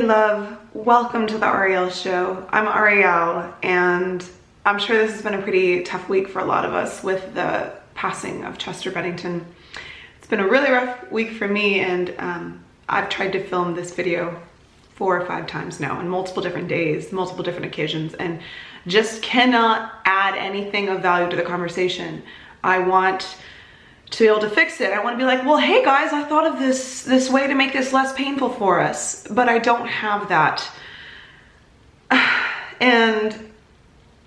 love, welcome to the Arielle Show. I'm Arielle, and I'm sure this has been a pretty tough week for a lot of us with the passing of Chester Bennington. It's been a really rough week for me, and I've tried to film this video 4 or 5 times now on multiple different days, multiple different occasions, and just cannot add anything of value to the conversation. I want to be able to fix it. I want to be like, well, hey guys, I thought of this way to make this less painful for us, but I don't have that. And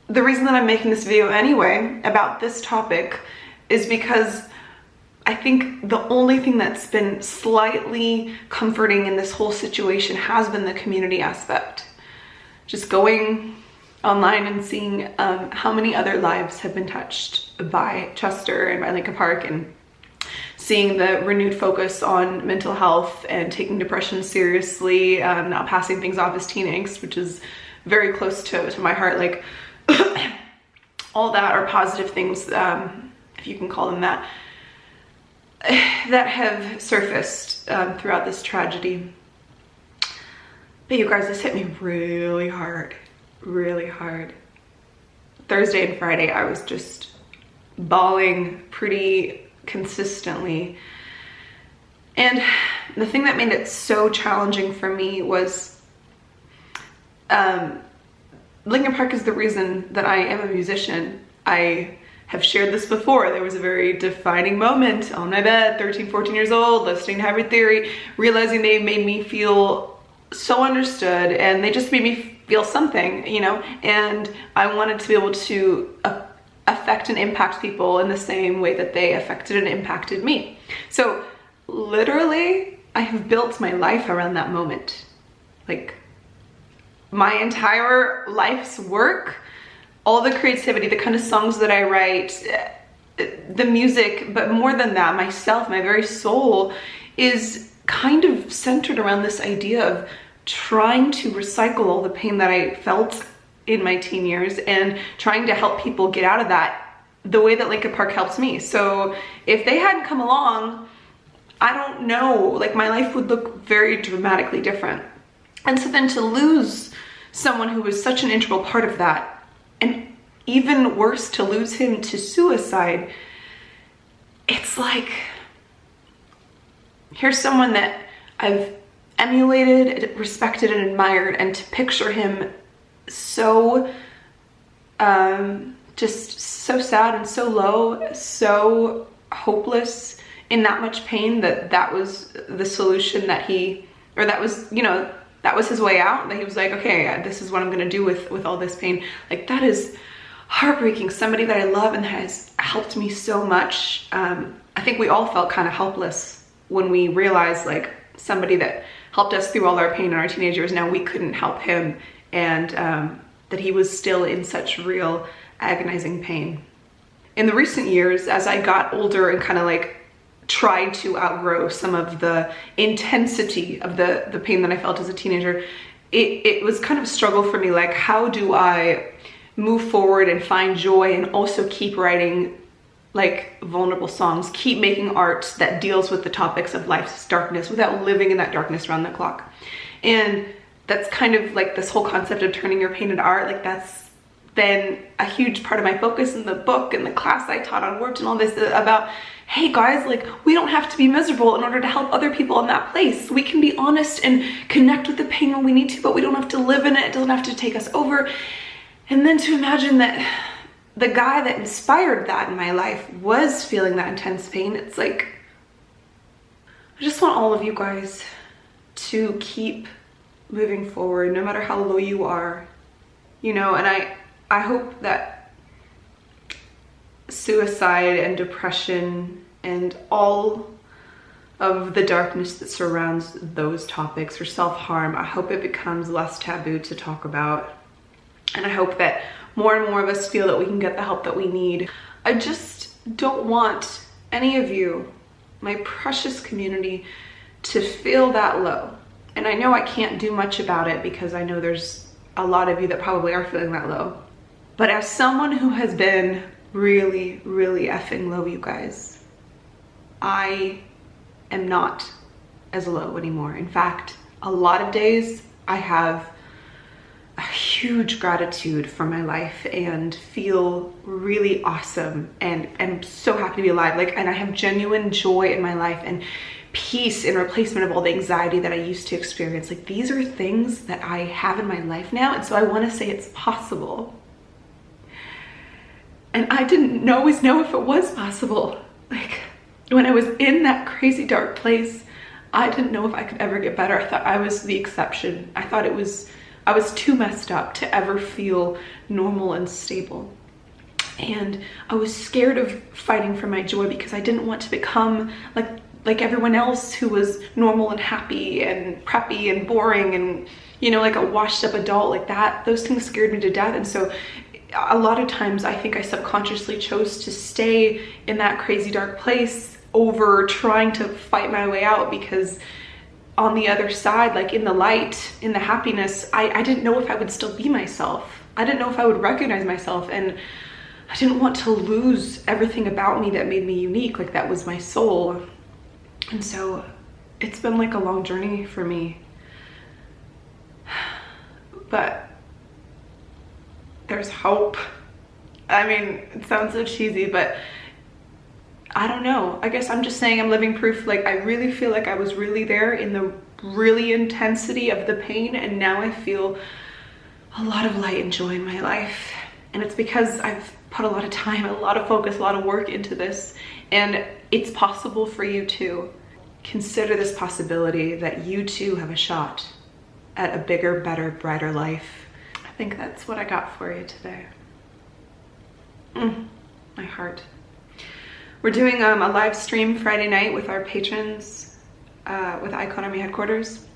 the reason that I'm making this video anyway about this topic is because I think the only thing that's been slightly comforting in this whole situation has been the community aspect. Just going online and seeing how many other lives have been touched by Chester and by Linkin Park, and seeing the renewed focus on mental health and taking depression seriously, not passing things off as teen angst, which is very close to my heart. Like all that are positive things, if you can call them that, that have surfaced throughout this tragedy. But you guys, this hit me really hard. Thursday and Friday, I was just bawling pretty consistently. And the thing that made it so challenging for me was Linkin Park is the reason that I am a musician. I have shared this before. There was a very defining moment on my bed, 13, 14 years old, listening to Hybrid Theory, realizing they made me feel so understood, and they just made me feel something, you know, and I wanted to be able to affect and impact people in the same way that they affected and impacted me. So literally, I have built my life around that moment. Like my entire life's work, all the creativity, the kind of songs that I write, the music, but more than that, myself, my very soul is kind of centered around this idea of trying to recycle all the pain that I felt in my teen years and trying to help people get out of that the way that Linkin Park helps me. So if they hadn't come along, I don't know, like my life would look very dramatically different. And so then to lose someone who was such an integral part of that, and even worse, to lose him to suicide, it's like, here's someone that I've emulated, respected, and admired, and to picture him so just so sad and so low, so hopeless, in that much pain, that was the solution that he, or that was, you know, that was his way out, that he was like, okay, this is what I'm gonna do with all this pain. Like, that is heartbreaking. Somebody that I love and that has helped me so much. I think we all felt kind of helpless when we realized, like, somebody that helped us through all our pain in our teenage years, now we couldn't help him, and that he was still in such real agonizing pain. In the recent years, as I got older and kind of like tried to outgrow some of the intensity of the pain that I felt as a teenager, it was kind of a struggle for me. Like, how do I move forward and find joy and also keep writing like vulnerable songs, keep making art that deals with the topics of life's darkness without living in that darkness around the clock? And that's kind of like this whole concept of turning your pain into art. Like, that's been a huge part of my focus in the book and the class I taught on Warped and all this about, hey guys, like, we don't have to be miserable in order to help other people in that place. We can be honest and connect with the pain when we need to, but we don't have to live in it. It doesn't have to take us over. And then to imagine that the guy that inspired that in my life was feeling that intense pain, it's like, I just want all of you guys to keep moving forward, no matter how low you are, you know. And I hope that suicide and depression and all of the darkness that surrounds those topics, or self-harm, I hope it becomes less taboo to talk about. And I hope that more and more of us feel that we can get the help that we need. I just don't want any of you, my precious community, to feel that low. And I know I can't do much about it because I know there's a lot of you that probably are feeling that low. But as someone who has been really, really effing low, you guys, I am not as low anymore. In fact, a lot of days I have a huge gratitude for my life and feel really awesome and am so happy to be alive. Like, and I have genuine joy in my life and peace in replacement of all the anxiety that I used to experience. Like, these are things that I have in my life now, and so I want to say it's possible. And I didn't always know if it was possible. Like, when I was in that crazy dark place, I didn't know if I could ever get better. I thought I was the exception. I thought I was too messed up to ever feel normal and stable. And I was scared of fighting for my joy because I didn't want to become like everyone else who was normal and happy and preppy and boring and, you know, like a washed up adult like that. Those things scared me to death. And so a lot of times I think I subconsciously chose to stay in that crazy dark place over trying to fight my way out, because on the other side, like in the light, in the happiness, I didn't know if I would still be myself. I didn't know if I would recognize myself, and I didn't want to lose everything about me that made me unique. Like, that was my soul. And so it's been like a long journey for me, but there's hope. I mean, it sounds so cheesy, but I don't know. I guess I'm just saying I'm living proof. Like, I really feel like I was really there in the really intensity of the pain, and now I feel a lot of light and joy in my life. And it's because I've put a lot of time, a lot of focus, a lot of work into this, and it's possible for you too. Consider this possibility that you too have a shot at a bigger, better, brighter life. I think that's what I got for you today. My heart. We're doing a live stream Friday night with our patrons with Icon Army headquarters.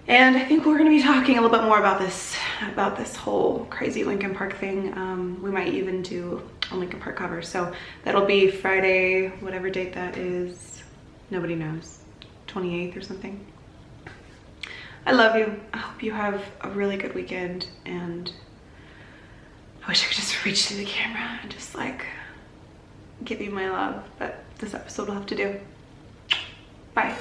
And I think we're gonna be talking a little bit more about this whole crazy Linkin Park thing. We might even do a Linkin Park cover. So that'll be Friday, whatever date that is. Nobody knows, 28th or something. I love you. I hope you have a really good weekend, and I wish I could just reach through the camera and just like give you my love, but this episode will have to do. Bye.